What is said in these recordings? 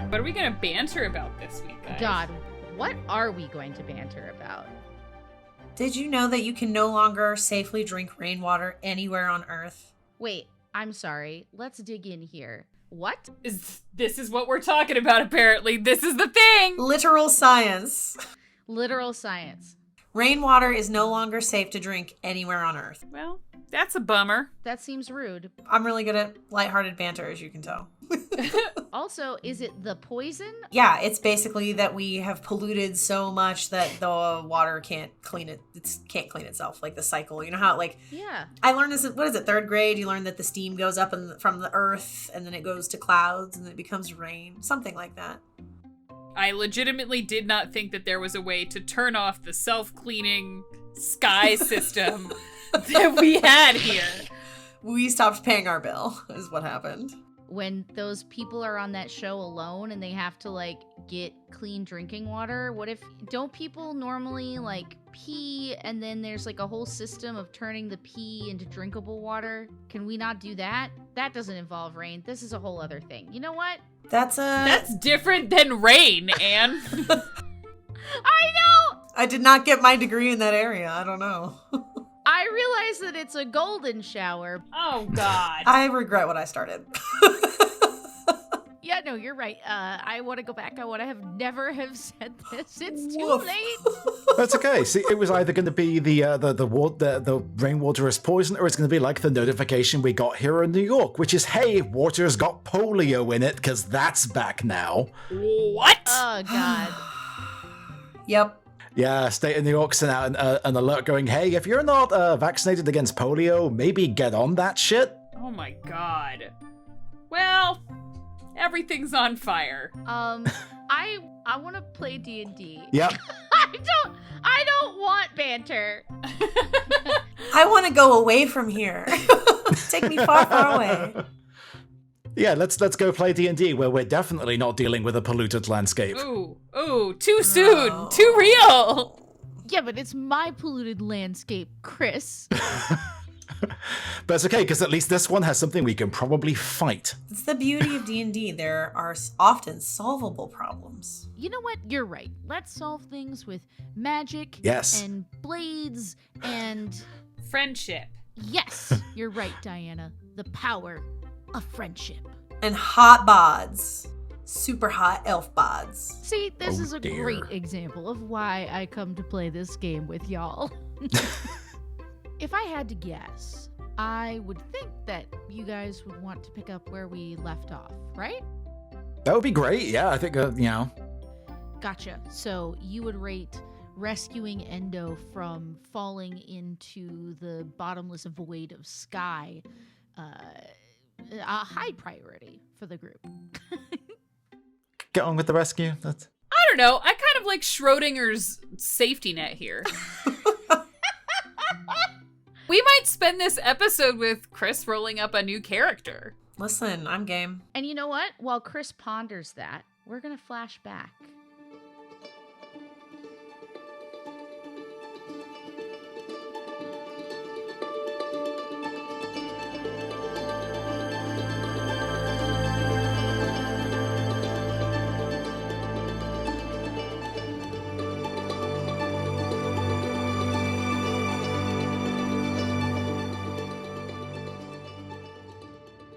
What are we going to banter about this week, guys? God, what are we going to banter about? Did you know that you can no longer safely drink rainwater anywhere on Earth? Wait, I'm sorry. Let's dig in here. What? This is what we're talking about, apparently. This is the thing! Literal science. Literal science. Rainwater is no longer safe to drink anywhere on Earth. Well, that's a bummer. That seems rude. I'm really good at lighthearted banter, as you can tell. Also, is it the poison? Yeah, it's basically that we have polluted so much that the water can't clean it. It can't clean itself, like the cycle. You know how, like, Yeah. I learned this, what is it, 3rd grade? You learn that the steam goes up from the earth, and then it goes to clouds, and then it becomes rain. Something like that. I legitimately did not think that there was a way to turn off the self-cleaning sky system that we had here. We stopped paying our bill, is what happened. When those people are on that show alone and they have to, like, get clean drinking water, don't people normally, like, pee and then there's, like, a whole system of turning the pee into drinkable water? Can we not do that? That doesn't involve rain. This is a whole other thing. You know what? That's different than rain, Anne. I know! I did not get my degree in that area. I don't know. I realize that it's a golden shower. Oh, God. I regret what I started. Yeah, no, you're right. I want to go back. I want to never have said this. It's too Woof. late. That's okay. See, it was either going to be the rainwater is poison, or it's going to be like the notification we got here in New York, which is, hey, water's got polio in it, because that's back now. What? Oh, God. Yep. Yeah, state of New York sent out an alert going, hey, if you're not vaccinated against polio, maybe get on that shit. Oh, my God. Well, everything's on fire. I want to play D&D. Yep. I don't want banter. I want to go away from here. Take me far, far away. Yeah, let's go play D&D, where we're definitely not dealing with a polluted landscape. Ooh, too soon, too real. Yeah, but it's my polluted landscape, Kris. But it's okay, because at least this one has something we can probably fight. It's the beauty of D&D. There are often solvable problems. You know what? You're right. Let's solve things with magic. Yes. And blades and... Friendship. Yes, you're right, Diana. The power of friendship. And hot bods. Super hot elf bods. See, this Oh, is a dear. great example of why I come to play this game with y'all. If I had to guess, I would think that you guys would want to pick up where we left off, right? That would be great. Yeah, I think, Gotcha. So you would rate rescuing Endo from falling into the bottomless void of sky a high priority for the group. Get on with the rescue. I don't know. I kind of like Schrodinger's safety net here. We might spend this episode with Kris rolling up a new character. Listen, I'm game. And you know what? While Kris ponders that, we're going to flash back.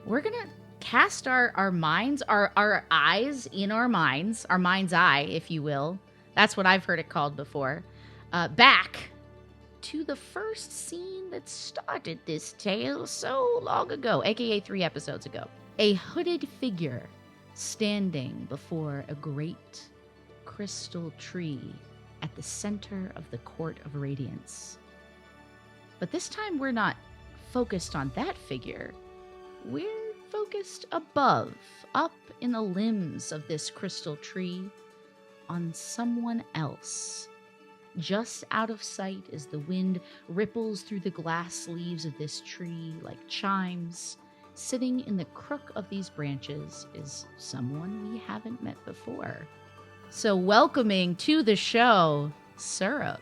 We're going to cast our minds, our eyes in our mind's eye, if you will. That's what I've heard it called before. Back to the first scene that started this tale so long ago, aka 3 episodes ago. A hooded figure standing before a great crystal tree at the center of the Court of Radiance. But this time we're not focused on that figure. We're focused above, up in the limbs of this crystal tree, on someone else. Just out of sight as the wind ripples through the glass leaves of this tree like chimes, sitting in the crook of these branches is someone we haven't met before. So welcoming to the show, Syrup.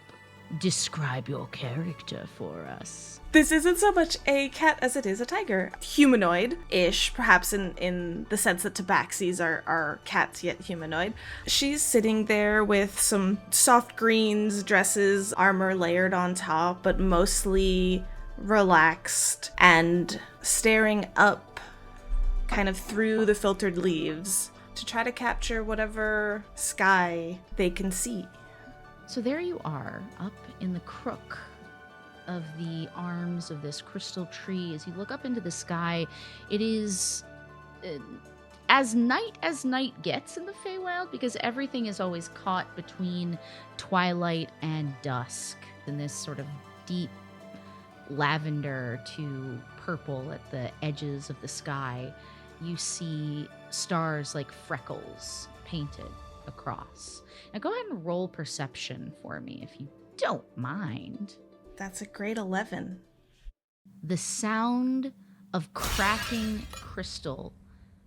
describe your character for us. This isn't so much a cat as it is a tiger. Humanoid-ish, perhaps in the sense that tabaxis are cats yet humanoid. She's sitting there with some soft greens, dresses, armor layered on top, but mostly relaxed and staring up kind of through the filtered leaves to try to capture whatever sky they can see. So there you are, up in the crook of the arms of this crystal tree. As you look up into the sky, it is as night gets in the Feywild, because everything is always caught between twilight and dusk in this sort of deep lavender to purple at the edges of the sky. You see stars like freckles painted across. Now go ahead and roll perception for me if you don't mind. That's a great 11. The sound of cracking crystal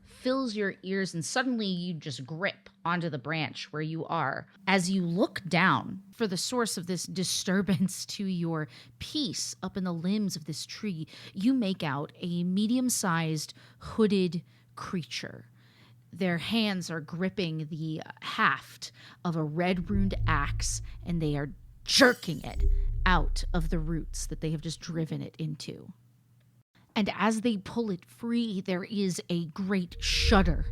fills your ears, and suddenly you just grip onto the branch where you are. As you look down for the source of this disturbance to your peace up in the limbs of this tree, you make out a medium-sized hooded creature. Their hands are gripping the haft of a red-runed axe, and they are jerking it out of the roots that they have just driven it into. And as they pull it free, there is a great shudder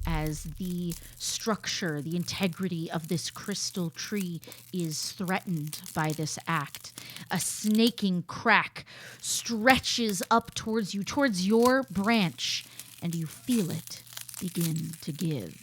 as the structure, the integrity of this crystal tree is threatened by this act. A snaking crack stretches up towards you, towards your branch, and you feel it begin to give.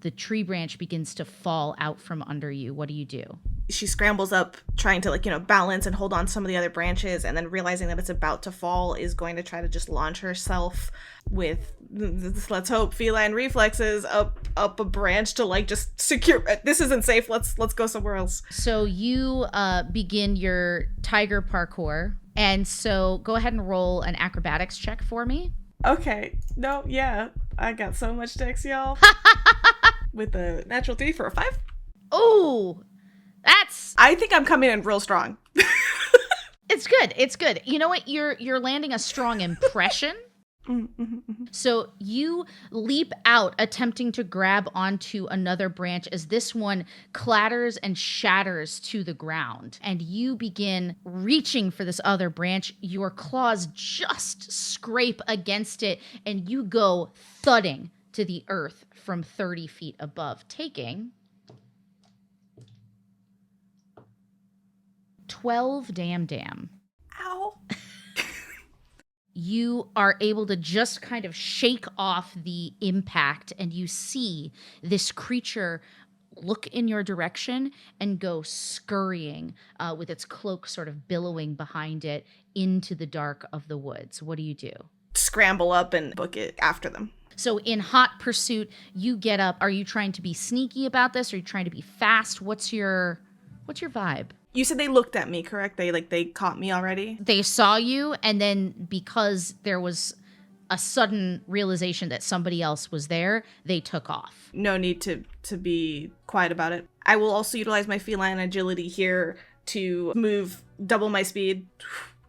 The tree branch begins to fall out from under you. What do you do? She scrambles up, trying to balance and hold on some of the other branches, and then realizing that it's about to fall, is going to try to just launch herself with, let's hope, feline reflexes up a branch to just secure. This isn't safe. Let's go somewhere else. So you begin your tiger parkour, and so go ahead and roll an acrobatics check for me. Okay. No, yeah. I got so much dex, y'all. With a natural 3 for a 5. Oh, I think I'm coming in real strong. It's good. It's good. You know what? You're landing a strong impression. So you leap out, attempting to grab onto another branch as this one clatters and shatters to the ground. And you begin reaching for this other branch. Your claws just scrape against it, and you go thudding to the earth from 30 feet above, taking 12 damn. Ow. You are able to just kind of shake off the impact, and you see this creature look in your direction and go scurrying with its cloak sort of billowing behind it into the dark of the woods. What do? Scramble up and book it after them. So in hot pursuit, you get up. Are you trying to be sneaky about this? Are you trying to be fast? What's your vibe? You said they looked at me, correct? They caught me already? They saw you, and then because there was a sudden realization that somebody else was there, they took off. No need to be quiet about it. I will also utilize my feline agility here to move double my speed,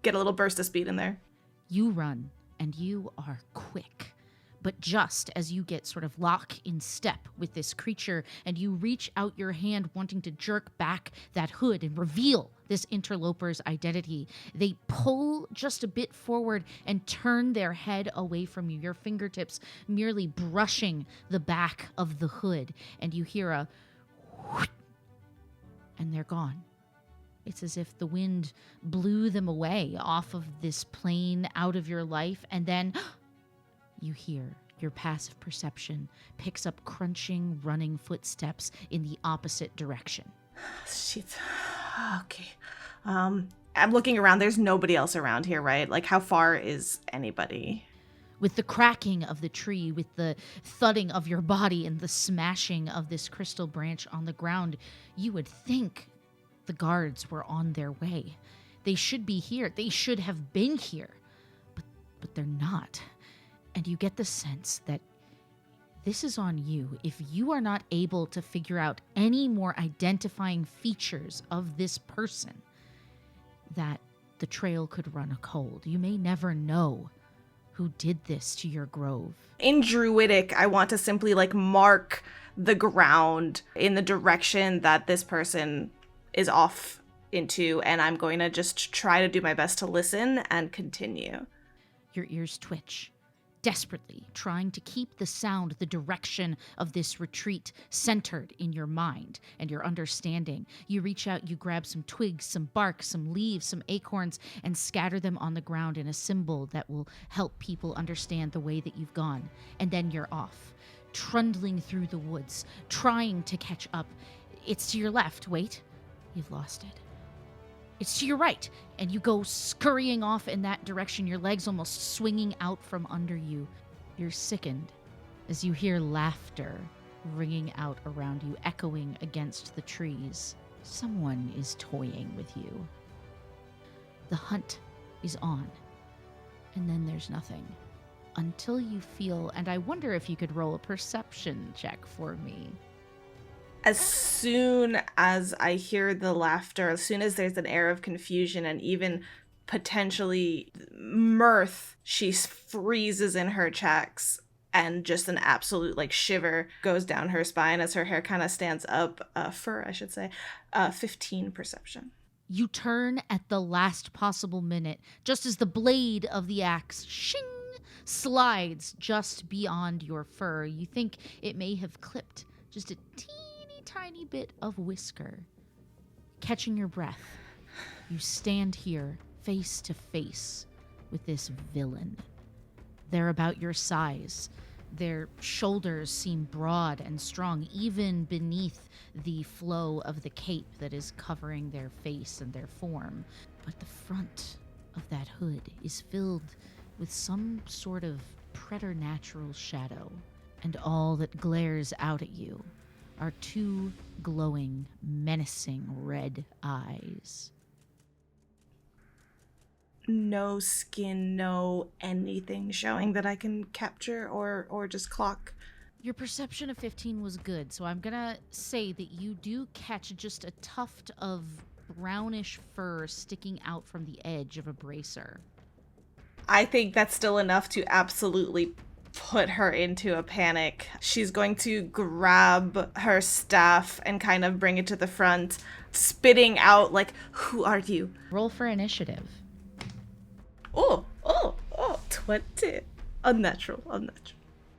get a little burst of speed in there. You run, and you are quick. But just as you get sort of lock in step with this creature and you reach out your hand wanting to jerk back that hood and reveal this interloper's identity, they pull just a bit forward and turn their head away from you, your fingertips merely brushing the back of the hood. And you hear a whoosh, and they're gone. It's as if the wind blew them away off of this plane out of your life, and then you hear your passive perception picks up crunching, running footsteps in the opposite direction. Shit. Okay. I'm looking around. There's nobody else around here, right? How far is anybody? With the cracking of the tree, with the thudding of your body and the smashing of this crystal branch on the ground, you would think the guards were on their way. They should be here. They should have been here. But they're not. And you get the sense that this is on you. If you are not able to figure out any more identifying features of this person, that the trail could run cold. You may never know who did this to your grove. In Druidic, I want to simply mark the ground in the direction that this person is off into, and I'm going to just try to do my best to listen and continue. Your ears twitch, desperately trying to keep the sound, the direction of this retreat centered in your mind and your understanding. You reach out, you grab some twigs, some bark, some leaves, some acorns, and scatter them on the ground in a symbol that will help people understand the way that you've gone. And then you're off, trundling through the woods, trying to catch up. It's to your left. Wait, you've lost it. It's to your right, and you go scurrying off in that direction, your legs almost swinging out from under you. You're sickened as you hear laughter ringing out around you, echoing against the trees. Someone is toying with you. The hunt is on, and then there's nothing. Until you feel, and I wonder if you could roll a perception check for me. As soon as I hear the laughter, as soon as there's an air of confusion and even potentially mirth, she freezes in her tracks, and just an absolute shiver goes down her spine as her hair kind of stands up. Fur, I should say. 15 perception. You turn at the last possible minute, just as the blade of the axe, shing, slides just beyond your fur. You think it may have clipped just a tiny bit of whisker. Catching your breath, you stand here face to face with this villain. They're about your size. Their shoulders seem broad and strong, even beneath the flow of the cape that is covering their face and their form. But the front of that hood is filled with some sort of preternatural shadow, and all that glares out at you are two glowing, menacing red eyes. No skin, no anything showing that I can capture or just clock. Your perception of 15 was good, so I'm gonna say that you do catch just a tuft of brownish fur sticking out from the edge of a bracer. I think that's still enough to absolutely put her into a panic. She's going to grab her staff and kind of bring it to the front, spitting out who are you? Roll for initiative. Oh, 20. Unnatural.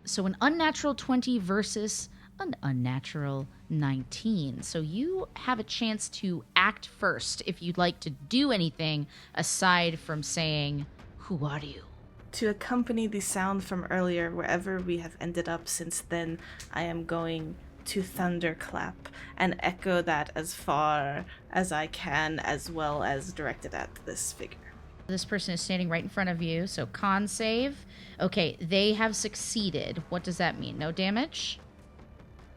So an unnatural 20 versus an unnatural 19. So you have a chance to act first if you'd like to do anything aside from saying, "Who are you?" To accompany the sound from earlier, wherever we have ended up since then, I am going to thunderclap and echo that as far as I can, as well as direct it at this figure. This person is standing right in front of you, so con save. Okay, they have succeeded. What does that mean? No damage?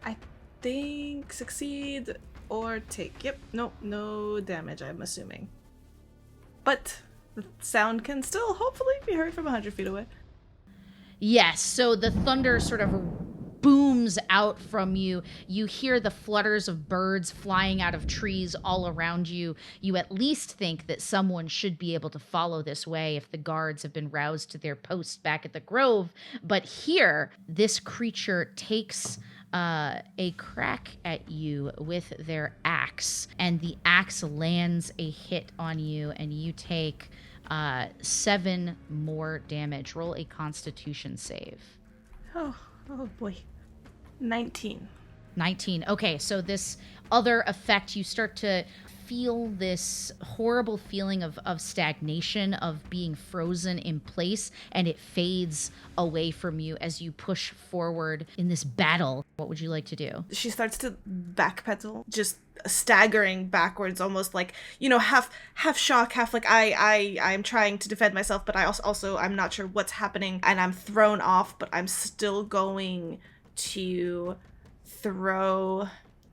I think succeed or take. Yep, no damage, I'm assuming. But the sound can still hopefully be heard from 100 feet away. Yes, so the thunder sort of booms out from you. You hear the flutters of birds flying out of trees all around you. You at least think that someone should be able to follow this way if the guards have been roused to their posts back at the grove. But here, this creature takes a crack at you with their axe, and the axe lands a hit on you, and you take 7 more damage. Roll a Constitution save. Oh boy. 19. Okay, so this other effect, you start to feel this horrible feeling of stagnation, of being frozen in place, and it fades away from you as you push forward in this battle. What would you like to do? She starts to backpedal, just staggering backwards, almost half shock, half I'm trying to defend myself, but I also I'm not sure what's happening, and I'm thrown off, but I'm still going to throw.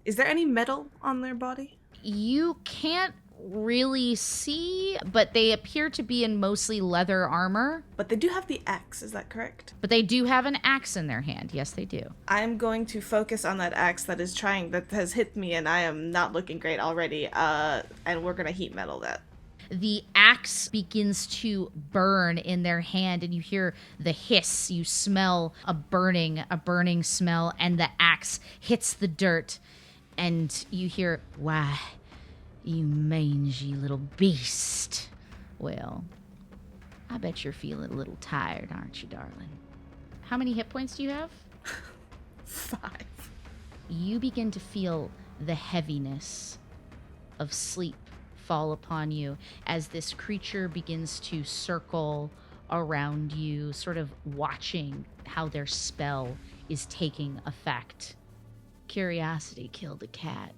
Is there any metal on their body? You can't really see, but they appear to be in mostly leather armor. But they do have the axe, is that correct? But they do have an axe in their hand. Yes, they do. I'm going to focus on that axe that has hit me, and I am not looking great already, and we're gonna heat metal that. The axe begins to burn in their hand, and you hear the hiss. You smell a burning smell, and the axe hits the dirt, and you hear, "Why, you mangy little beast. Well, I bet you're feeling a little tired, aren't you, darling? How many hit points do you have?" 5. You begin to feel the heaviness of sleep fall upon you as this creature begins to circle around you, sort of watching how their spell is taking effect. Curiosity killed a cat,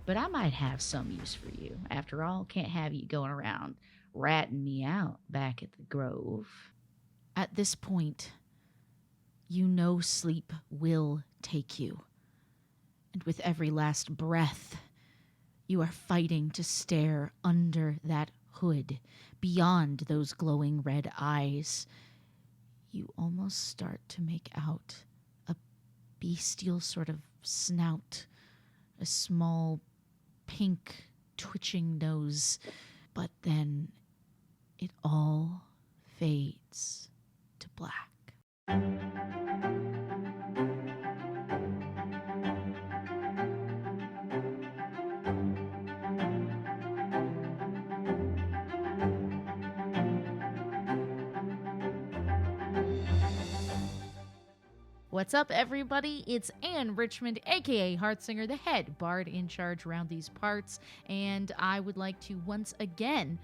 but I might have some use for you. After all, can't have you going around ratting me out back at the Grove. At this point, you know sleep will take you, and with every last breath, you are fighting to stare under that hood, beyond those glowing red eyes. You almost start to make out a bestial sort of snout, a small pink twitching nose, but then it all fades to black. What's up, everybody? It's Anne Richmond, aka Hearthsinger, the head bard in charge around these parts, and I would like to once again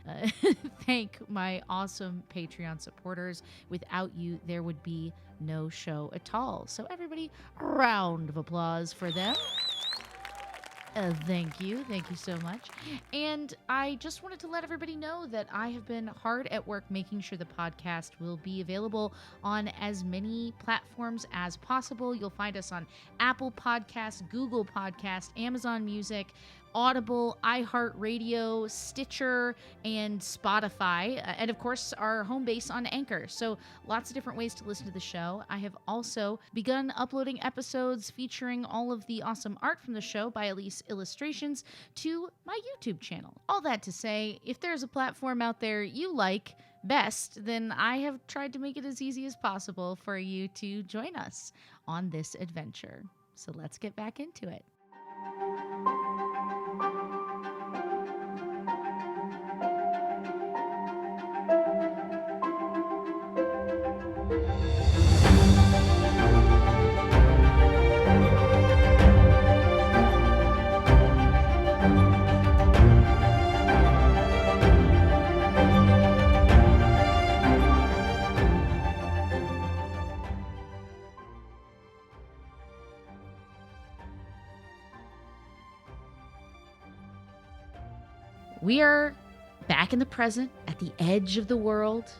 thank my awesome Patreon supporters. Without you, there would be no show at all. So everybody, a round of applause for them. Thank you so much. And I just wanted to let everybody know that I have been hard at work making sure the podcast will be available on as many platforms as possible. You'll find us on Apple Podcasts, Google Podcasts, Amazon Music, Audible, iHeartRadio, Stitcher, and Spotify, and of course our home base on Anchor. So lots of different ways to listen to the show. I have also begun uploading episodes featuring all of the awesome art from the show by Elise Illustrations to my YouTube channel. All that to say, if there's a platform out there you like best, then I have tried to make it as easy as possible for you to join us on this adventure. So let's get back into it. We are back in the present at the edge of the world,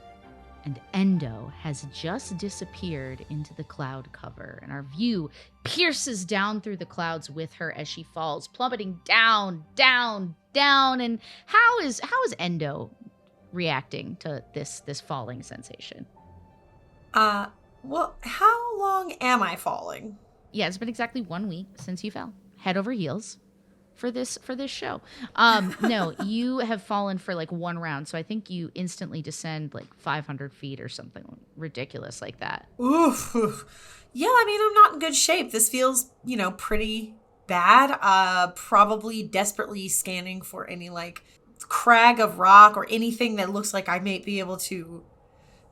and Endo has just disappeared into the cloud cover, and our view pierces down through the clouds with her as she falls, plummeting down, down, down. And how is Endo reacting to this falling sensation? Well, how long am I falling? Yeah, it's been exactly 1 week since you fell, head over heels. For this show. No, you have fallen for like one round, so I think you instantly descend like 500 feet or something ridiculous like that. Oof. Yeah, I mean, I'm not in good shape. This feels, pretty bad. Probably desperately scanning for any like crag of rock or anything that looks like I may be able to,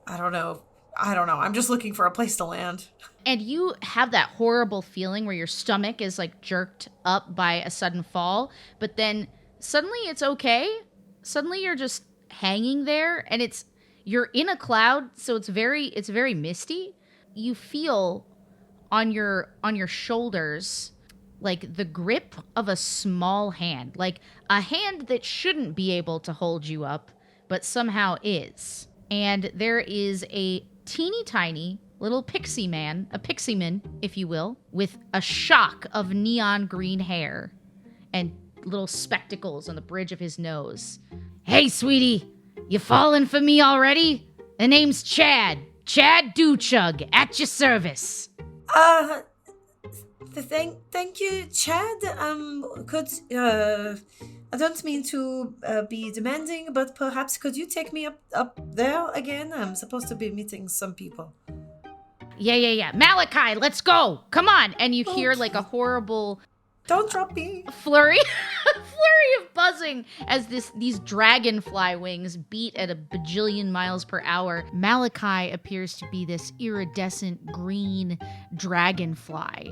I don't know. I'm just looking for a place to land. And you have that horrible feeling where your stomach is like jerked up by a sudden fall, but then suddenly it's okay. Suddenly you're just hanging there, and you're in a cloud, so it's very misty. You feel on your shoulders like the grip of a small hand, like a hand that shouldn't be able to hold you up, but somehow is. And there is a teeny tiny little pixie man, a pixie man, if you will, with a shock of neon green hair and little spectacles on the bridge of his nose. Hey, sweetie, you falling for me already? The name's Chad. Chad Dewchug, at your service. Thank you, Chad. I don't mean to be demanding, but perhaps could you take me up there again? I'm supposed to be meeting some people. Yeah. Malachi, let's go. Come on. And you hear like a horrible... Don't drop me. Flurry of buzzing as these dragonfly wings beat at a bajillion miles per hour. Malachi appears to be this iridescent green dragonfly,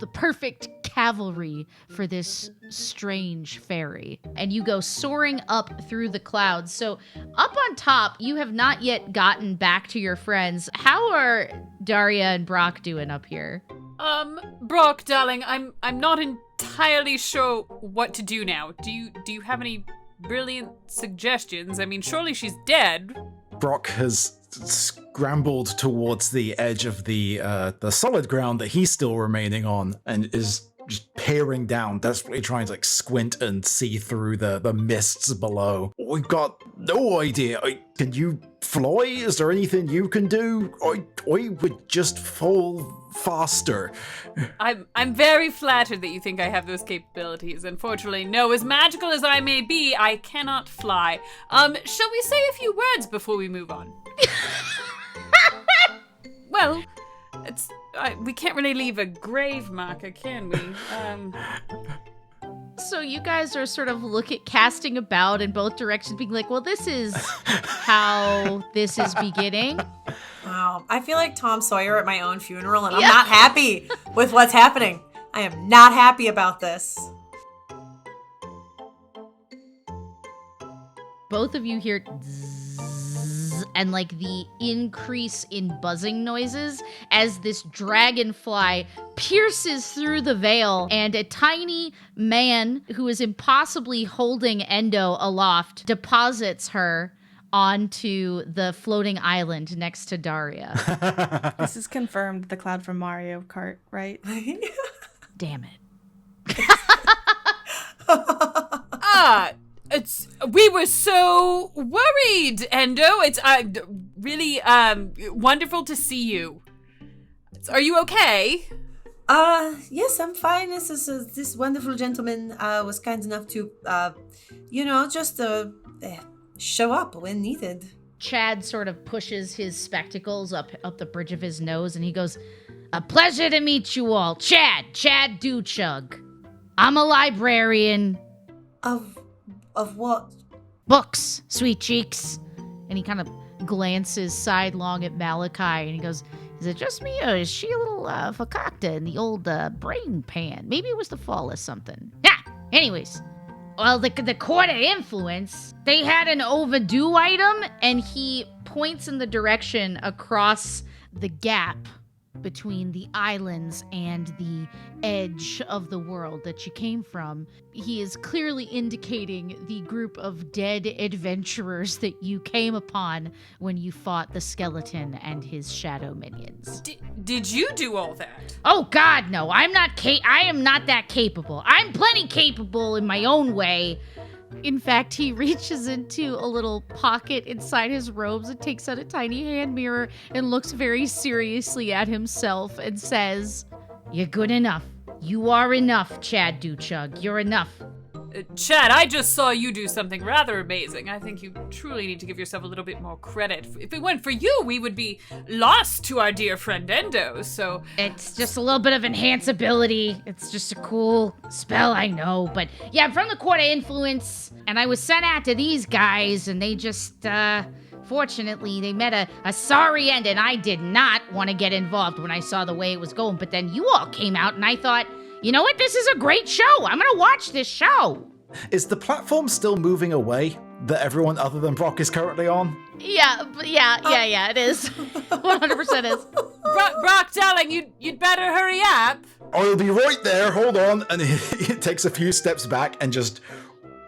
the perfect cavalry for this strange fairy. And you go soaring up through the clouds. So up on top, you have not yet gotten back to your friends. How are Daria and Brock doing up here? Brock, darling, I'm not entirely sure what to do now. Do you have any brilliant suggestions? I mean, surely she's dead. Brock has scrambled towards the edge of the solid ground that he's still remaining on and is just peering down, desperately trying to like squint and see through the mists below. We've got no idea. Can you fly? Is there anything you can do? I would just fall faster. I'm very flattered that you think I have those capabilities. Unfortunately, no, as magical as I may be, I cannot fly. Shall we say a few words before we move on? Well, we can't really leave a grave marker, can we? So you guys are sort of casting about in both directions, being like, well, this is how this is beginning. Wow. I feel like Tom Sawyer at my own funeral, and I'm not happy with what's happening. I am not happy about this. Both of you hear zzz, and like the increase in buzzing noises as this dragonfly pierces through the veil, and a tiny man who is impossibly holding Endo aloft deposits her onto the floating island next to Daria. This is confirmed the cloud from Mario Kart, right? Damn it. We were so worried, Endo. It's really wonderful to see you. Are you okay? Yes, I'm fine. This wonderful gentleman was kind enough to, just show up when needed. Chad sort of pushes his spectacles up the bridge of his nose, and he goes, "A pleasure to meet you all. Chad Dewchug. I'm a librarian." Of what? Books, sweet cheeks. And he kind of glances sidelong at Malachi, and he goes, "Is it just me, or is she a little fakakta in the old brain pan? Maybe it was the fall or something." Yeah, anyways. Well, the Court of Influence, they had an overdue item, and he points in the direction across the gap between the islands and the edge of the world that you came from. He is clearly indicating the group of dead adventurers that you came upon when you fought the skeleton and his shadow minions. Did you do all that? Oh God, no. I am not that capable. I'm plenty capable in my own way. In fact, he reaches into a little pocket inside his robes and takes out a tiny hand mirror and looks very seriously at himself and says, "You're good enough. You are enough, Chad Dewchug. You're enough." Chad, I just saw you do something rather amazing. I think you truly need to give yourself a little bit more credit. If it weren't for you, we would be lost to our dear friend Endo, so... It's just a little bit of enhance ability. It's just a cool spell, I know. But yeah, I'm from the Court of Influence, and I was sent after these guys, and they just, fortunately, they met a sorry end, and I did not want to get involved when I saw the way it was going. But then you all came out, and I thought, you know what? This is a great show. I'm going to watch this show. Is the platform still moving away that everyone other than Brock is currently on? Yeah, it is. 100% is. Brock, darling, you'd better hurry up. I'll be right there. Hold on. And he takes a few steps back and just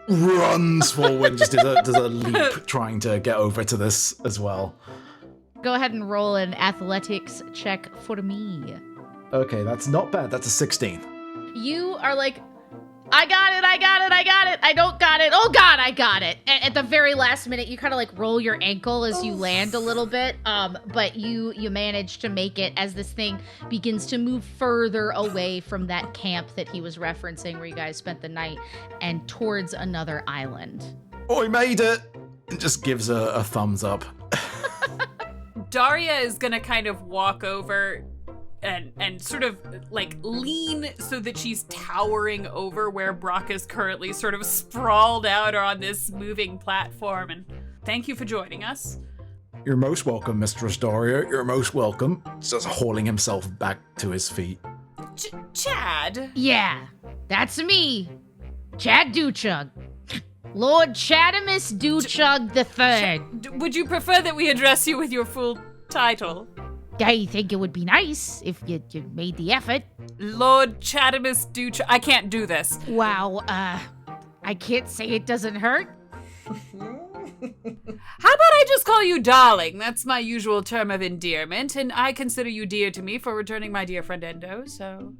runs forward and just does a leap trying to get over to this as well. Go ahead and roll an athletics check for me. Okay, that's not bad. That's a 16. You are like I got it. I don't got it. Oh God, I got it. At the very last minute, you kind of like roll your ankle as you land a little bit. But you manage to make it as this thing begins to move further away from that camp that he was referencing where you guys spent the night and towards another island. I made it! It just gives a thumbs up. Daria is gonna kind of walk over and sort of like lean so that she's towering over where Brock is currently sort of sprawled out on this moving platform. And thank you for joining us. You're most welcome, Mistress Daria. You're most welcome. Just hauling himself back to his feet. Chad? Yeah, that's me. Chad Dewchug. Lord Chadimus Dewchug III. Would you prefer that we address you with your full title? I think it would be nice if you made the effort. Lord Chadimus Dewchug. I can't do this. Wow, I can't say it doesn't hurt. How about I just call you darling? That's my usual term of endearment, and I consider you dear to me for returning my dear friend Endo, so...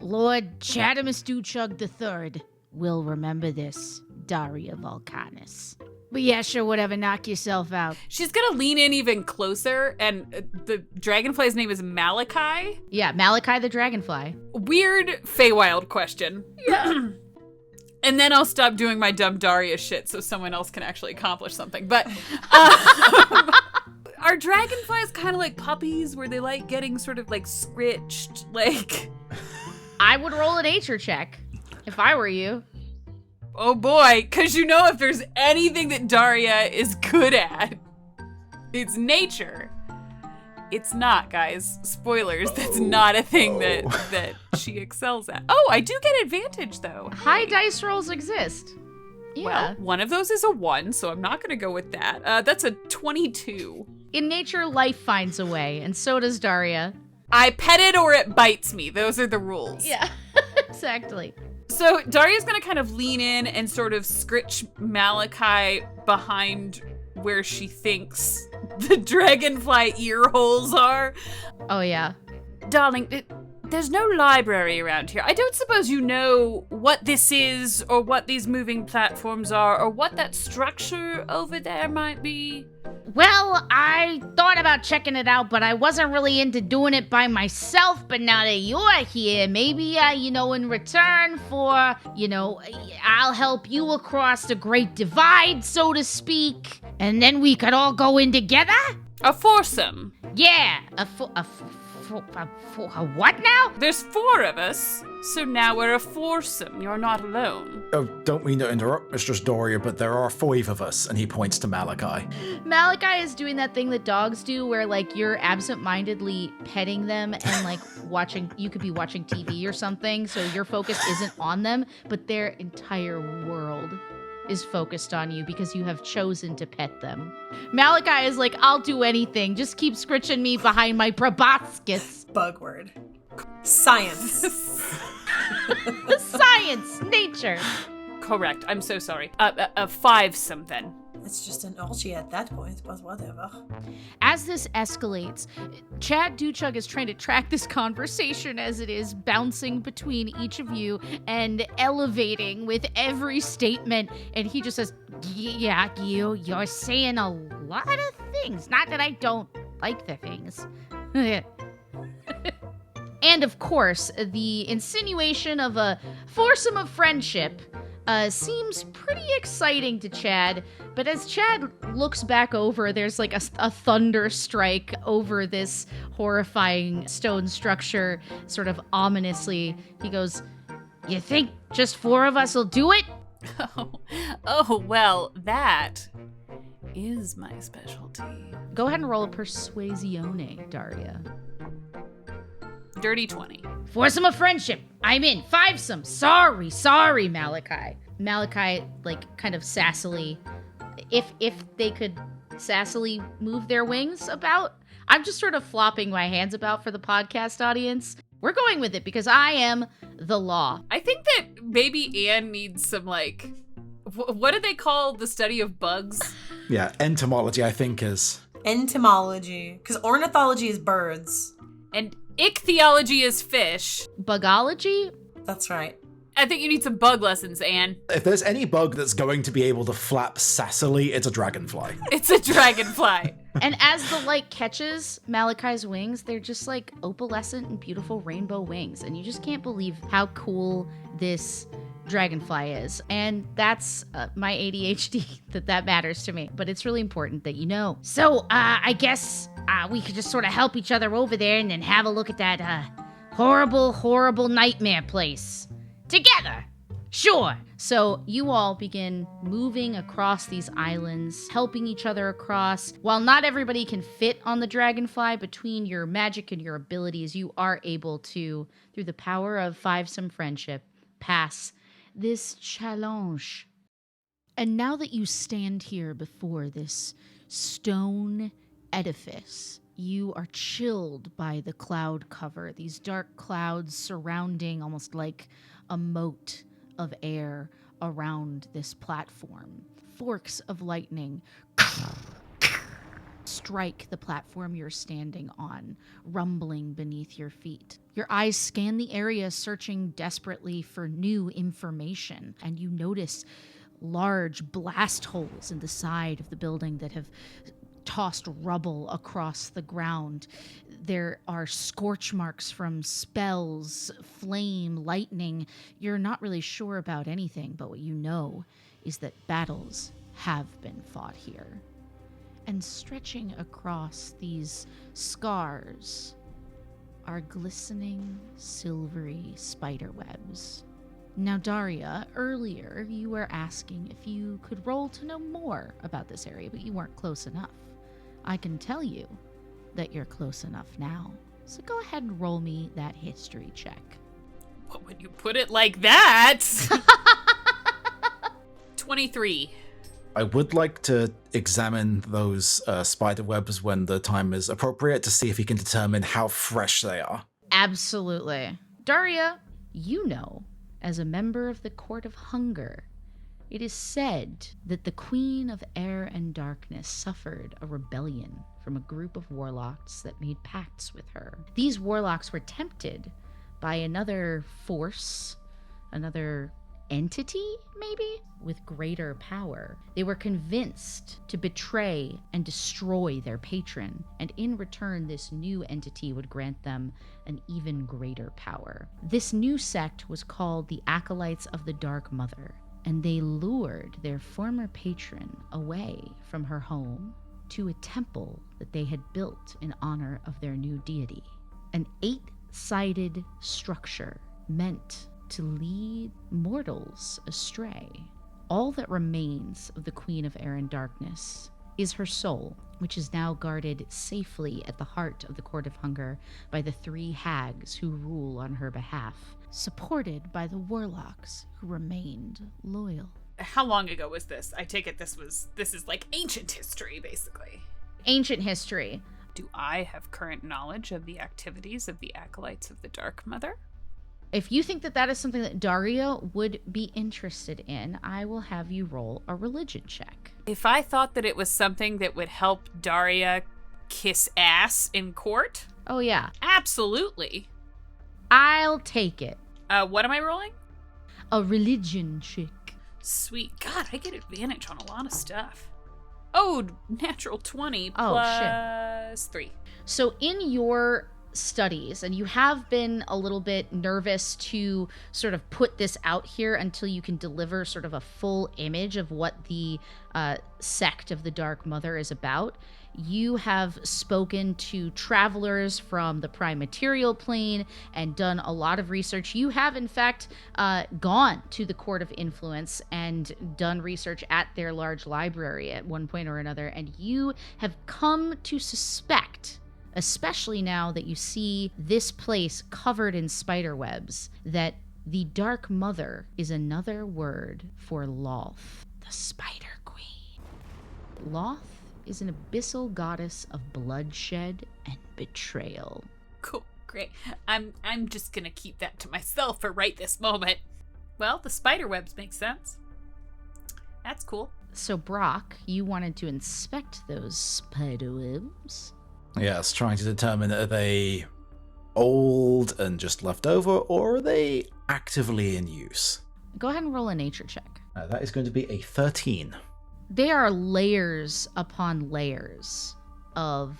Lord Chadimus Dewchug III will remember this, Daria Volcanis. But yeah, sure, whatever, knock yourself out. She's gonna lean in even closer, and the dragonfly's name is Malachi. Yeah, Malachi the dragonfly. Weird Feywild question. Yeah. And then I'll stop doing my dumb Daria shit so someone else can actually accomplish something. But are dragonflies kind of like puppies where they like getting sort of like scritched? Like, I would roll a nature check if I were you. oh boy, because you know if there's anything that Daria is good at, it's nature. It's not, guys. Spoilers, that's not a thing that she excels at. Oh, I do get advantage, though. High dice rolls exist. Yeah. Well, one of those is a 1, so I'm not going to go with that. That's a 22. In nature, life finds a way, and so does Daria. I pet it or it bites me. Those are the rules. Yeah, exactly. So Daria's going to kind of lean in and sort of scritch Malachi behind where she thinks the dragonfly ear holes are. Oh, yeah. Darling, there's no library around here. I don't suppose you know what this is or what these moving platforms are or what that structure over there might be? Well, I thought about checking it out, but I wasn't really into doing it by myself. But now that you're here, maybe, in return for, I'll help you across the Great Divide, so to speak. And then we could all go in together? A foursome. Yeah, a what now? There's 4 of us, so now we're a foursome. You're not alone. Oh, don't mean to interrupt, Mistress Daria, but there are 5 of us, and he points to Malachi. Malachi is doing that thing that dogs do where, like, you're absent-mindedly petting them and, like, you could be watching TV or something, so your focus isn't on them, but their entire world is focused on you because you have chosen to pet them. Malachi is like, I'll do anything. Just keep scritching me behind my proboscis. Bug word. Science. Science. Nature. Correct. I'm so sorry. A 5-some then. It's just an orgy at that point, but whatever. As this escalates, Chad Dewchug is trying to track this conversation as it is bouncing between each of you and elevating with every statement. And he just says, yeah, you're saying a lot of things. Not that I don't like the things. And of course, the insinuation of a foursome of friendship seems pretty exciting to Chad, but as Chad looks back over, there's like a thunder strike over this horrifying stone structure, sort of ominously. He goes, "You think just 4 of us will do it?" Oh, well, that is my specialty. Go ahead and roll a persuasione, Daria. Dirty 20. Foursome of friendship. I'm in. 5-some. Sorry, Malachi. Malachi, like, kind of sassily, if they could sassily move their wings about. I'm just sort of flopping my hands about for the podcast audience. We're going with it because I am the law. I think that maybe Anne needs some, like, what do they call the study of bugs? Yeah, entomology, I think, is. Entomology. Because ornithology is birds. And ichthyology is fish. Bugology? That's right. I think you need some bug lessons, Anne. If there's any bug that's going to be able to flap sassily, it's a dragonfly. It's a dragonfly. And as the light catches Malachi's wings, they're just like opalescent and beautiful rainbow wings. And you just can't believe how cool this dragonfly is. And that's my ADHD that matters to me. But it's really important that you know. So I guess we could just sort of help each other over there and then have a look at that horrible, horrible nightmare place together. Sure. So you all begin moving across these islands, helping each other across. While not everybody can fit on the dragonfly, between your magic and your abilities, you are able to, through the power of fivesome friendship, pass this challenge. And now that you stand here before this stone edifice, you are chilled by the cloud cover, these dark clouds surrounding almost like a moat of air around this platform. Forks of lightning strike the platform you're standing on, rumbling beneath your feet. Your eyes scan the area, searching desperately for new information, and you notice large blast holes in the side of the building that have tossed rubble across the ground. There are scorch marks from spells, flame, lightning. You're not really sure about anything, but what you know is that battles have been fought here. And stretching across these scars are glistening, silvery spider webs. Now, Daria, earlier you were asking if you could roll to know more about this area, but you weren't close enough. I can tell you that you're close enough now. So go ahead and roll me that history check. What would you put it like that? 23. I would like to examine those spider webs when the time is appropriate to see if he can determine how fresh they are. Absolutely. Daria, you know, as a member of the Court of Hunger, it is said that the Queen of Air and Darkness suffered a rebellion from a group of warlocks that made pacts with her. These warlocks were tempted by another force, another entity, maybe, with greater power. They were convinced to betray and destroy their patron, and in return, this new entity would grant them an even greater power. This new sect was called the Acolytes of the Dark Mother, and they lured their former patron away from her home to a temple that they had built in honor of their new deity. An 8-sided structure meant to lead mortals astray. All that remains of the Queen of Air and Darkness is her soul, which is now guarded safely at the heart of the Court of Hunger by the 3 hags who rule on her behalf, supported by the warlocks who remained loyal. How long ago was this? I take it this is like ancient history, basically. Ancient history. Do I have current knowledge of the activities of the Acolytes of the Dark Mother? If you think that that is something that Daria would be interested in, I will have you roll a religion check. If I thought that it was something that would help Daria kiss ass in court? Oh, yeah. Absolutely. I'll take it. What am I rolling? A religion check. Sweet. God, I get advantage on a lot of stuff. Oh, natural 20 Oh, plus 3. So in your studies, and you have been a little bit nervous to sort of put this out here until you can deliver sort of a full image of what the sect of the Dark Mother is about. You have spoken to travelers from the prime material plane and done a lot of research. You have, in fact, gone to the Court of Influence and done research at their large library at one point or another, and you have come to suspect, especially now that you see this place covered in spider webs, that the Dark Mother is another word for Loth, the Spider Queen. Loth is an abyssal goddess of bloodshed and betrayal. Cool, great. I'm just gonna keep that to myself for right this moment. Well, the spider webs make sense. That's cool. So, Brock, you wanted to inspect those spider webs? Yes, trying to determine are they old and just left over, or are they actively in use? Go ahead and roll a nature check. That is going to be a 13. They are layers upon layers of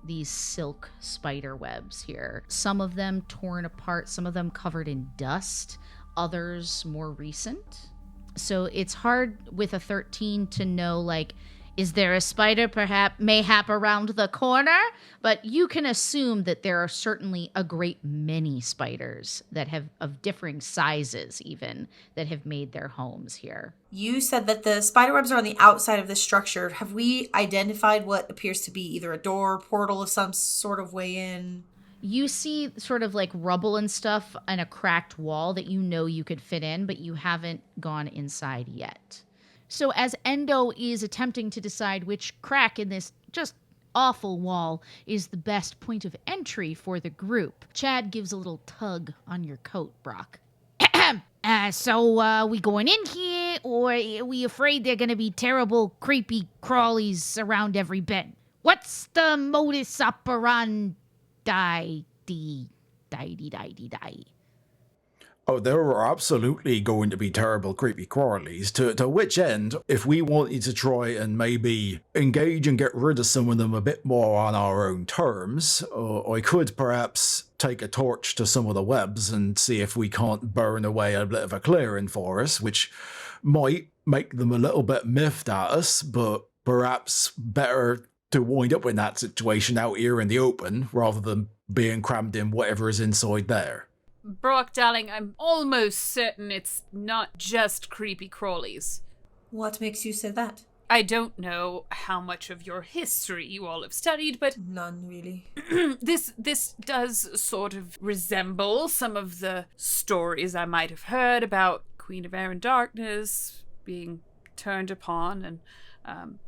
these silk spider webs here. Some of them torn apart, some of them covered in dust, others more recent. So it's hard with a 13 to know, like, is there a spider mayhap around the corner? But you can assume that there are certainly a great many spiders that have, of differing sizes even, that have made their homes here. You said that the spider webs are on the outside of the structure. Have we identified what appears to be either a door, portal of some sort of way in? You see sort of like rubble and stuff and a cracked wall that you know you could fit in, but you haven't gone inside yet. So as Endo is attempting to decide which crack in this just awful wall is the best point of entry for the group, Chad gives a little tug on your coat, Brock. So we going in here, or are we afraid they're going to be terrible, creepy crawlies around every bed? What's the modus operandi? Die. Oh, there are absolutely going to be terrible, creepy crawlies. To which end, if we wanted to try and maybe engage and get rid of some of them a bit more on our own terms, I could perhaps take a torch to some of the webs and see if we can't burn away a bit of a clearing for us, which might make them a little bit miffed at us, but perhaps better to wind up in that situation out here in the open rather than being crammed in whatever is inside there. Brock, darling, I'm almost certain it's not just creepy crawlies. What makes you say that? I don't know how much of your history you all have studied, but None, really. this does sort of resemble some of the stories I might have heard about Queen of Air and Darkness being turned upon and,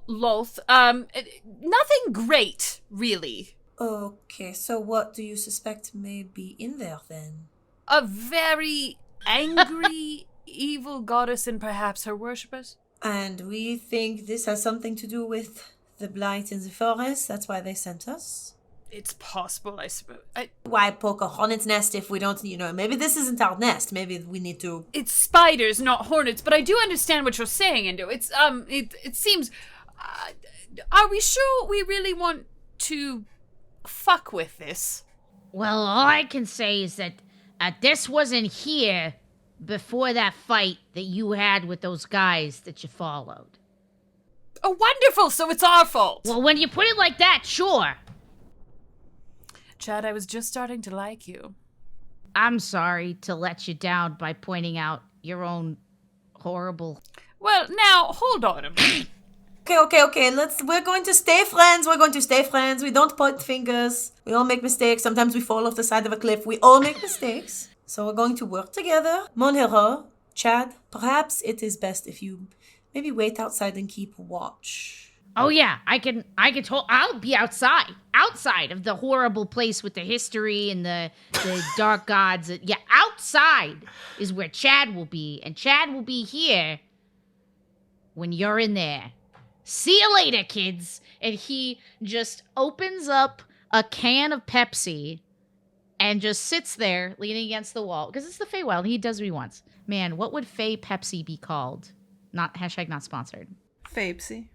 Lolth. Nothing great, really. Okay, so what do you suspect may be in there then? A very angry, evil goddess and perhaps her worshippers. And we think this has something to do with the blight in the forest. That's why they sent us. It's possible, I suppose. Why poke a hornet's nest if we don't, maybe this isn't our nest. Maybe we need to... It's spiders, not hornets, but I do understand what you're saying, Endo. It's, it seems... are we sure we really want to fuck with this? Well, all I can say is that this wasn't here before that fight that you had with those guys that you followed. Oh, wonderful! So it's our fault! Well, when you put it like that, sure. Chad, I was just starting to like you. I'm sorry to let you down by pointing out your own horrible... Well, now, hold on a minute. Okay. We're going to stay friends. We don't point fingers. We all make mistakes. Sometimes we fall off the side of a cliff. We all make mistakes. So we're going to work together. Mon hero, Chad, perhaps it is best if you maybe wait outside and keep watch. Oh yeah, I'll be outside of the horrible place with the history and the dark gods. Yeah, outside is where Chad will be, and Chad will be here when you're in there. See you later, kids. And he just opens up a can of Pepsi and just sits there leaning against the wall. Because it's the Feywild, and he does what he wants. Man, what would Fey Pepsi be called? Not sponsored. Fapesy.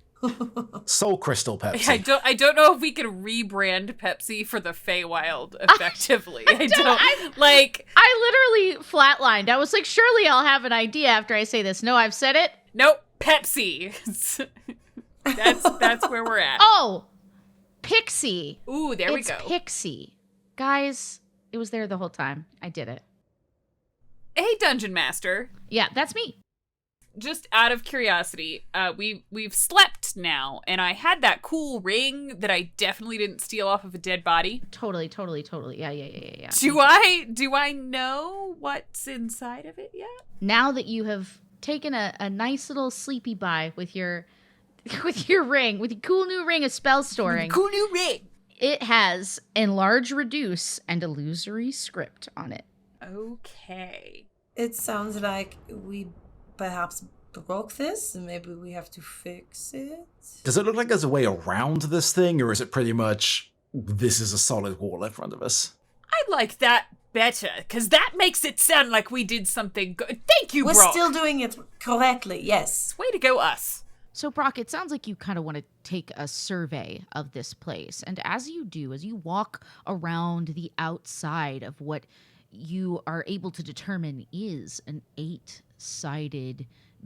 Soul Crystal Pepsi. I don't know if we can rebrand Pepsi for the Feywild effectively. I literally flatlined. I was like, surely I'll have an idea after I say this. No, I've said it. Nope, Pepsi. That's where we're at. Oh, Pixie. Ooh, there we go. It's Pixie. Guys, it was there the whole time. I did it. Hey, Dungeon Master. Yeah, that's me. Just out of curiosity, we've slept now, and I had that cool ring that I definitely didn't steal off of a dead body. Totally. Yeah. Do I know what's inside of it yet? Now that you have taken a nice little sleepy bye with your ring, with your cool new ring of spell storing. Cool new ring. It has enlarge, reduce, and illusory script on it. Okay. It sounds like we perhaps broke this, and maybe we have to fix it. Does it look like there's a way around this thing, or is it pretty much this is a solid wall in front of us. I like that better, because that makes it sound like we did something good. Thank you, We're Brock. still doing it correctly, yes. Way to go, us. So, Brock, it sounds like you kind of want to take a survey of this place. And as you do, as you walk around the outside of what you are able to determine is an 8-sided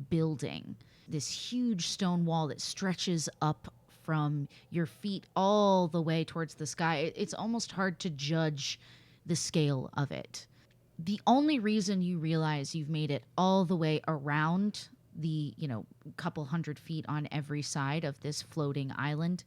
building, this huge stone wall that stretches up from your feet all the way towards the sky. It's almost hard to judge the scale of it. The only reason you realize you've made it all the way around the, couple 100 feet on every side of this floating island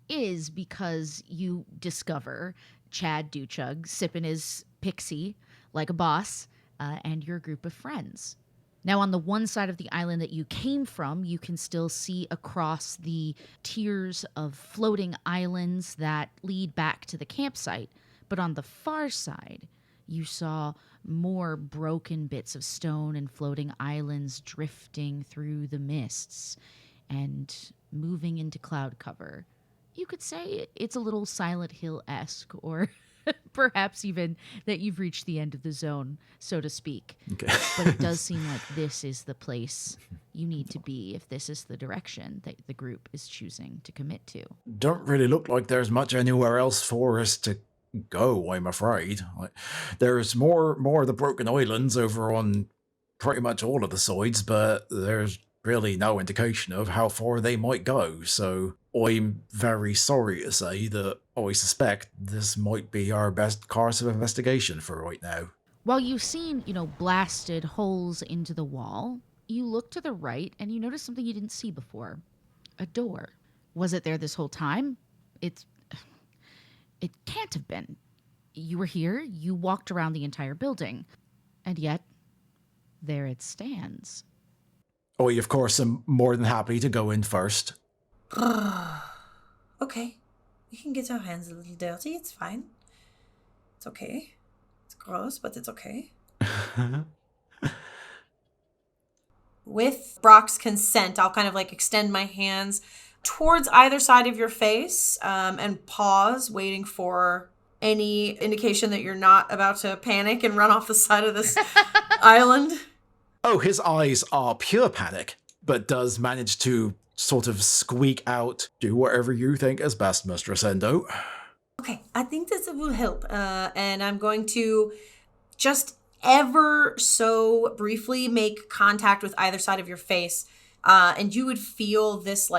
is because you discover Chad Dewchug sipping his pixie like a boss and your group of friends. Now, on the one side of the island that you came from, you can still see across the tiers of floating islands that lead back to the campsite. But on the far side, you saw more broken bits of stone and floating islands drifting through the mists and moving into cloud cover. You could say it's a little Silent Hill-esque, or perhaps even that you've reached the end of the zone, so to speak. Okay. But it does seem like this is the place you need to be if this is the direction that the group is choosing to commit to. Don't really look like there's much anywhere else for us to go, I'm afraid. There's more of the broken islands over on pretty much all of the sides, but there's really no indication of how far they might go, so I'm very sorry to say that I suspect this might be our best course of investigation for right now. While you've seen, blasted holes into the wall, you look to the right and you notice something you didn't see before. A door. Was it there this whole time? It can't have been. You were here, you walked around the entire building, and yet, there it stands. I, of course, am more than happy to go in first. Okay. We can get our hands a little dirty, it's fine. It's okay. It's gross, but it's okay. With Brock's consent, I'll kind of extend my hands towards either side of your face and pause, waiting for any indication that you're not about to panic and run off the side of this island. Oh, his eyes are pure panic, but does manage to sort of squeak out, "Do whatever you think is best, Mistress Endo." Okay, I think this will help. And I'm going to just ever so briefly make contact with either side of your face. And you would feel this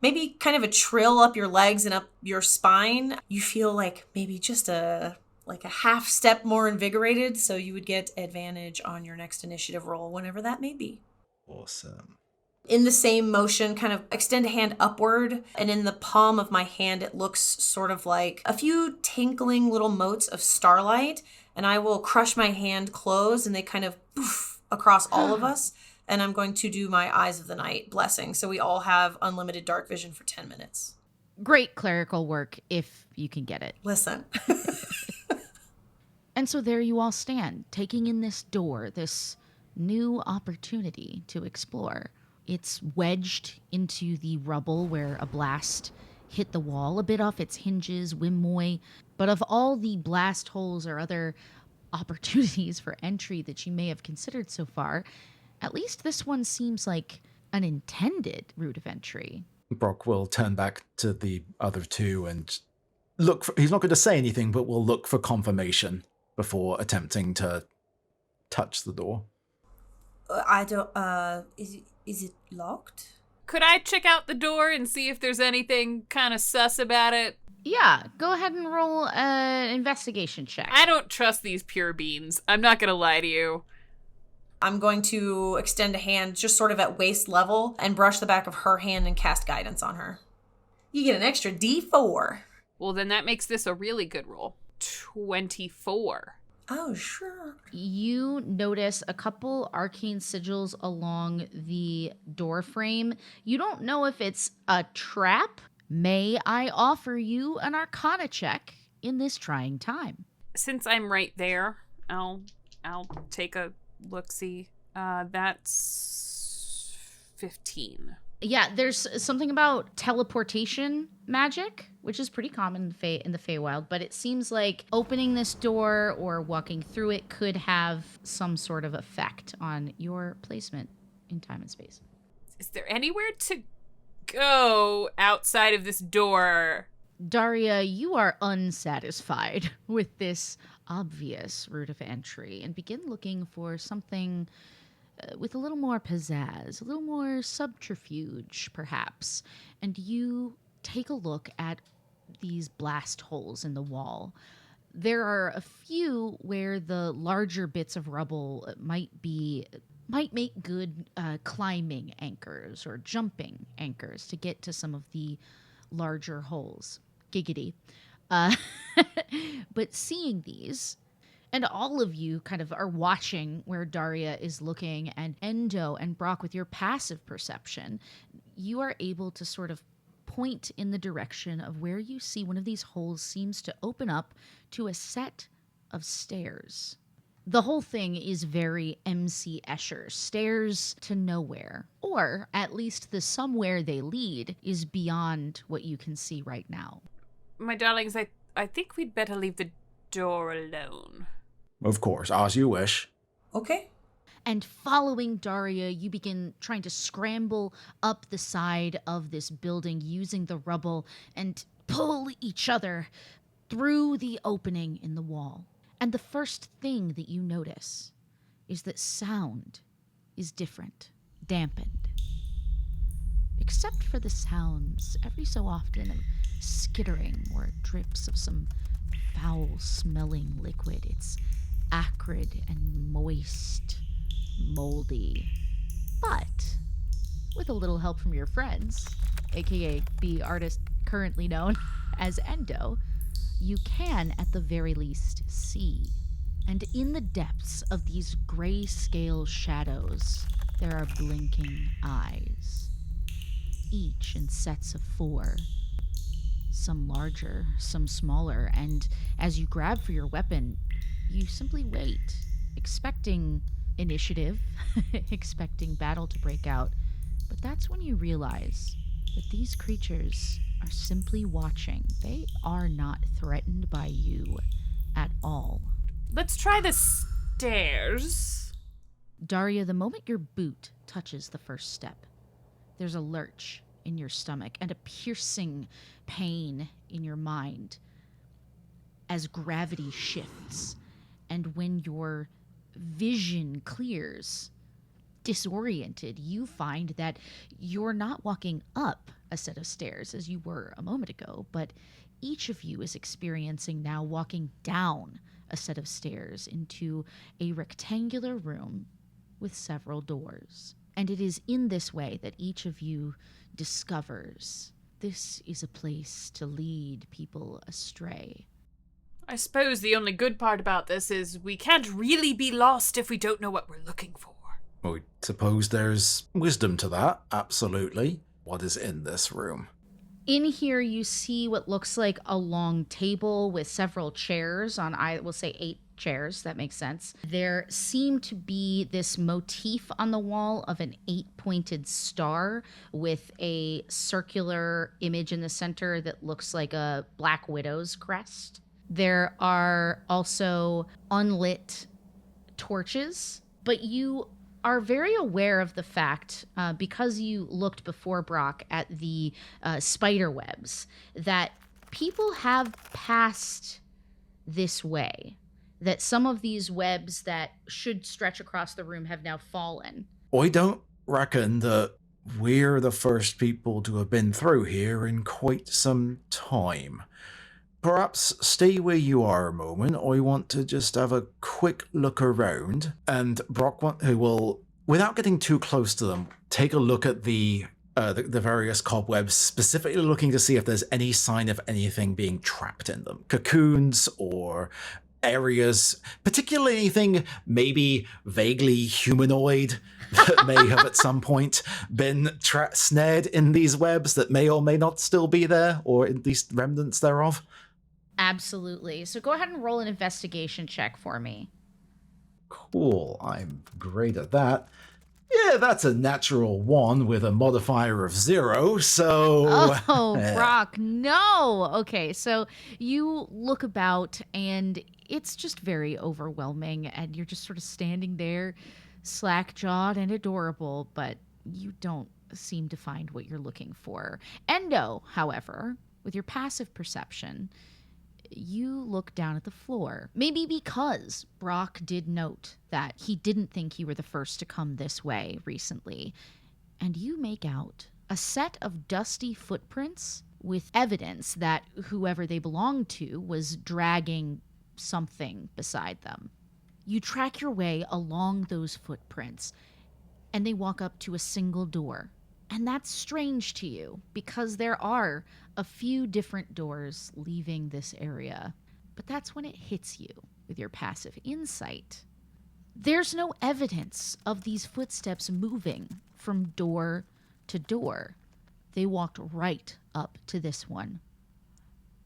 maybe kind of a trill up your legs and up your spine. You feel maybe just a half step more invigorated, so you would get advantage on your next initiative roll, whenever that may be. Awesome. In the same motion, kind of extend a hand upward, and in the palm of my hand, it looks sort of like a few tinkling little motes of starlight, and I will crush my hand closed, and they kind of poof across all of us. And I'm going to do my Eyes of the Night blessing, so we all have unlimited dark vision for 10 minutes. Great clerical work, if you can get it. Listen. And so there you all stand, taking in this door, this new opportunity to explore. It's wedged into the rubble where a blast hit the wall, a bit off its hinges, Wimmoy. But of all the blast holes or other opportunities for entry that you may have considered so far, at least this one seems like an intended route of entry. Brock will turn back to the other two and look for, he's not going to say anything, but will look for confirmation before attempting to touch the door. I don't, is it locked? Could I check out the door and see if there's anything kind of sus about it? Yeah, go ahead and roll an investigation check. I don't trust these pure beans. I'm not going to lie to you. I'm going to extend a hand just sort of at waist level and brush the back of her hand and cast guidance on her. You get an extra D4. Well, then that makes this a really good roll. 24. Oh, sure. You notice a couple arcane sigils along the door frame. You don't know if it's a trap. May I offer you an Arcana check in this trying time? Since I'm right there, I'll take a look-see. That's 15. Yeah, there's something about teleportation magic, which is pretty common in the Feywild, but it seems like opening this door or walking through it could have some sort of effect on your placement in time and space. Is there anywhere to go outside of this door? Daria, you are unsatisfied with this obvious route of entry and begin looking for something with a little more pizzazz, a little more subterfuge, perhaps. And you take a look at these blast holes in the wall. There are a few where the larger bits of rubble might make good climbing anchors or jumping anchors to get to some of the larger holes. Giggity. But seeing these, and all of you kind of are watching where Daria is looking, and Endo and Brock, with your passive perception, you are able to sort of point in the direction of where you see one of these holes seems to open up to a set of stairs. The whole thing is very MC Escher, stairs to nowhere, or at least the somewhere they lead is beyond what you can see right now. My darlings, I think we'd better leave the door alone. Of course, as you wish. Okay. And following Daria, you begin trying to scramble up the side of this building using the rubble and pull each other through the opening in the wall. And the first thing that you notice is that sound is different, dampened. Except for the sounds, every so often, of skittering or drips of some foul-smelling liquid. It's acrid and moist, moldy. But, with a little help from your friends, aka the artist currently known as Endo, you can, at the very least, see. And in the depths of these grayscale shadows, there are blinking eyes, each in sets of 4. Some larger, some smaller, and as you grab for your weapon, you simply wait, expecting initiative, expecting battle to break out. But that's when you realize that these creatures are simply watching. They are not threatened by you at all. Let's try the stairs. Daria, the moment your boot touches the first step, there's a lurch in your stomach and a piercing pain in your mind as gravity shifts. And when your vision clears, disoriented, you find that you're not walking up a set of stairs as you were a moment ago, but each of you is experiencing now walking down a set of stairs into a rectangular room with several doors. And it is in this way that each of you discovers this is a place to lead people astray. I suppose the only good part about this is we can't really be lost if we don't know what we're looking for. I suppose there's wisdom to that, absolutely. What is in this room? In here, you see what looks like a long table with several chairs on, I will say 8 chairs. That makes sense. There seemed to be this motif on the wall of an 8-pointed star with a circular image in the center that looks like a Black Widow's crest. There are also unlit torches, but you are very aware of the fact, because you looked before, Brock, at the spider webs, that people have passed this way, that some of these webs that should stretch across the room have now fallen. I don't reckon that we're the first people to have been through here in quite some time. Perhaps stay where you are a moment. I want to just have a quick look around. And Brock, who will, without getting too close to them, take a look at the various cobwebs, specifically looking to see if there's any sign of anything being trapped in them. Cocoons or areas, particularly anything maybe vaguely humanoid that may have at some point been snared in these webs that may or may not still be there, or at least remnants thereof. Absolutely. So go ahead and roll an investigation check for me. Cool. I'm great at that. Yeah, that's a natural 1 with a modifier of 0, so... Oh, Brock, no! Okay, so you look about and it's just very overwhelming, and you're just sort of standing there, slack-jawed and adorable, but you don't seem to find what you're looking for. Endo, however, with your passive perception, you look down at the floor. Maybe because Brock did note that he didn't think you were the first to come this way recently. And you make out a set of dusty footprints with evidence that whoever they belonged to was dragging something beside them. You track your way along those footprints, and they walk up to a single door. And that's strange to you, because there are a few different doors leaving this area. But that's when it hits you with your passive insight. There's no evidence of these footsteps moving from door to door. They walked right up to this one.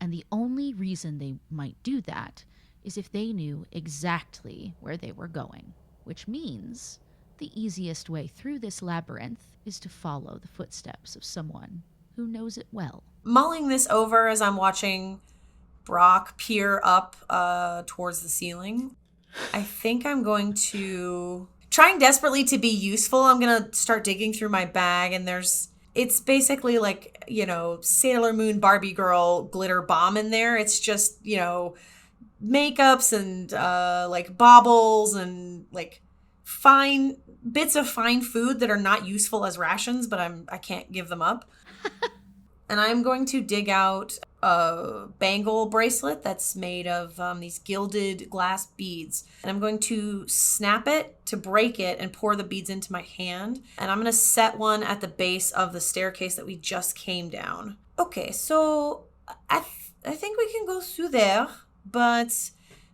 And the only reason they might do that is if they knew exactly where they were going, which means the easiest way through this labyrinth is to follow the footsteps of someone who knows it well. Mulling this over as I'm watching Brock peer up towards the ceiling, I think I'm going to, trying desperately to be useful, I'm going to start digging through my bag, and it's basically like, Sailor Moon Barbie girl glitter bomb in there. It's just, makeups and like baubles and like fine bits of fine food that are not useful as rations, but I can't give them up. And I'm going to dig out a bangle bracelet that's made of these gilded glass beads. And I'm going to snap it to break it and pour the beads into my hand. And I'm going to set one at the base of the staircase that we just came down. Okay, so I think we can go through there, but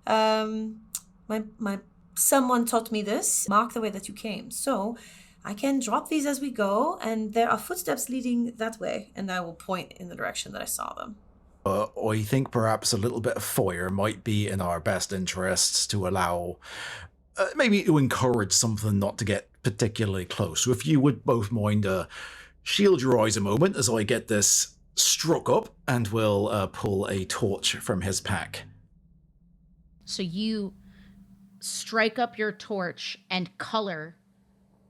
my someone taught me this. Mark the way that you came. So I can drop these as we go, and there are footsteps leading that way, and I will point in the direction that I saw them. I think perhaps a little bit of fire might be in our best interests to allow, maybe to encourage something not to get particularly close. So if you would both mind shield your eyes a moment as I get this struck up, and we'll pull a torch from his pack. So you strike up your torch, and color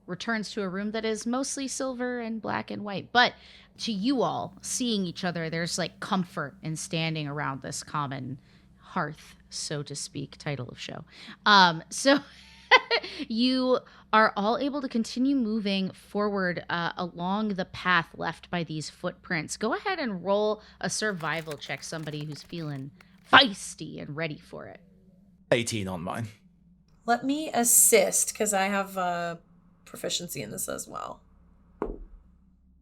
returns to a room that is mostly silver and black and white. But to you all, seeing each other, there's like comfort in standing around this common hearth, so to speak, title of show. So you are all able to continue moving forward along the path left by these footprints. Go ahead and roll a survival check, somebody who's feeling feisty and ready for it. 18 on mine. Let me assist, because I have proficiency in this as well.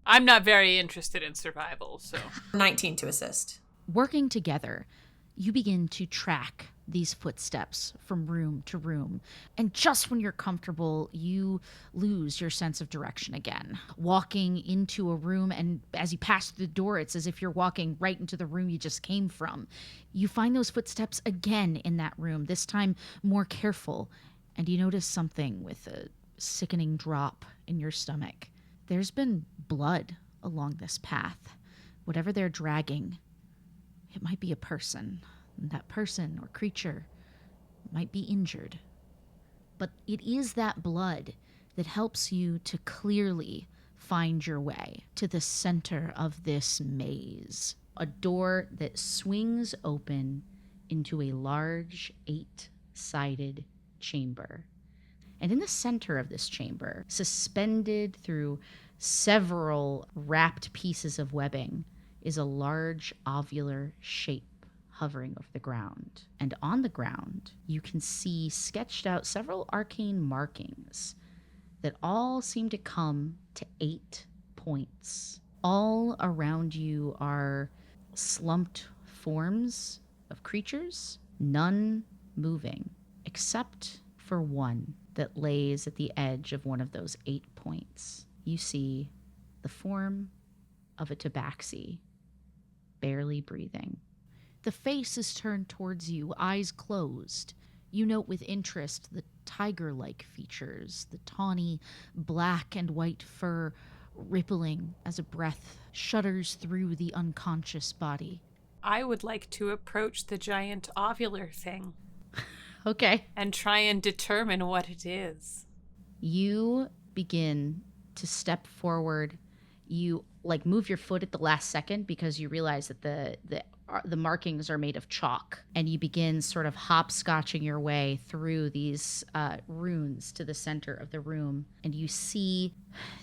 I'm not very interested in survival, so. 19 to assist. Working together, you begin to track these footsteps from room to room. And just when you're comfortable, you lose your sense of direction again. Walking into a room, and as you pass through the door, it's as if you're walking right into the room you just came from. You find those footsteps again in that room, this time more careful, and you notice something with a sickening drop in your stomach. There's been blood along this path. Whatever they're dragging, it might be a person. That person or creature might be injured. But it is that blood that helps you to clearly find your way to the center of this maze. A door that swings open into a large 8-sided chamber. And in the center of this chamber, suspended through several wrapped pieces of webbing, is a large ovular shape hovering over the ground. And on the ground, you can see sketched out several arcane markings that all seem to come to 8 points. All around you are slumped forms of creatures, none moving, except for one that lays at the edge of one of those 8 points. You see the form of a tabaxi, barely breathing. The face is turned towards you, eyes closed. You note with interest the tiger-like features, the tawny black and white fur rippling as a breath shudders through the unconscious body. I would like to approach the giant ovular thing. Okay. And try and determine what it is. You begin to step forward. You move your foot at the last second because you realize that the markings are made of chalk, and you begin sort of hopscotching your way through these runes to the center of the room, and you see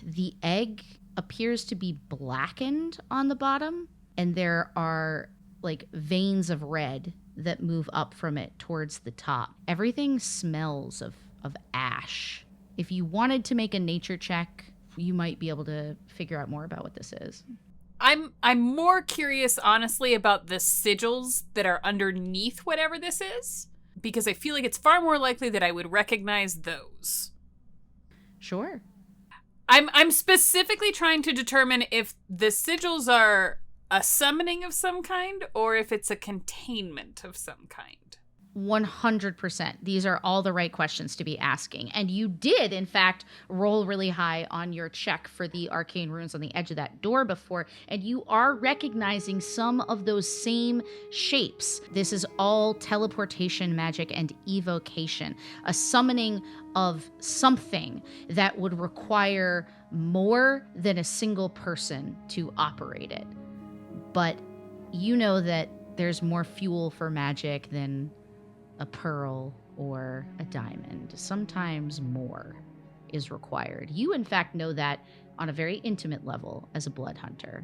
the egg appears to be blackened on the bottom, and there are veins of red that move up from it towards the top. Everything smells of ash. If you wanted to make a nature check, you might be able to figure out more about what this is. I'm more curious, honestly, about the sigils that are underneath whatever this is, because I feel like it's far more likely that I would recognize those. Sure. I'm specifically trying to determine if the sigils are a summoning of some kind or if it's a containment of some kind. 100%. These are all the right questions to be asking. And you did, in fact, roll really high on your check for the arcane runes on the edge of that door before, and you are recognizing some of those same shapes. This is all teleportation magic and evocation, a summoning of something that would require more than a single person to operate it. But you know that there's more fuel for magic than a pearl or a diamond. Sometimes more is required. You, in fact, know that on a very intimate level as a blood hunter.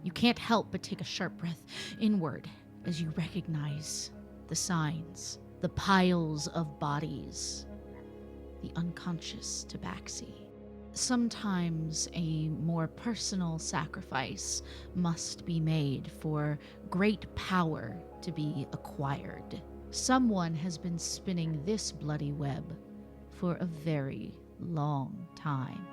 You can't help but take a sharp breath inward as you recognize the signs, the piles of bodies, the unconscious tabaxi. Sometimes a more personal sacrifice must be made for great power to be acquired. Someone has been spinning this bloody web for a very long time.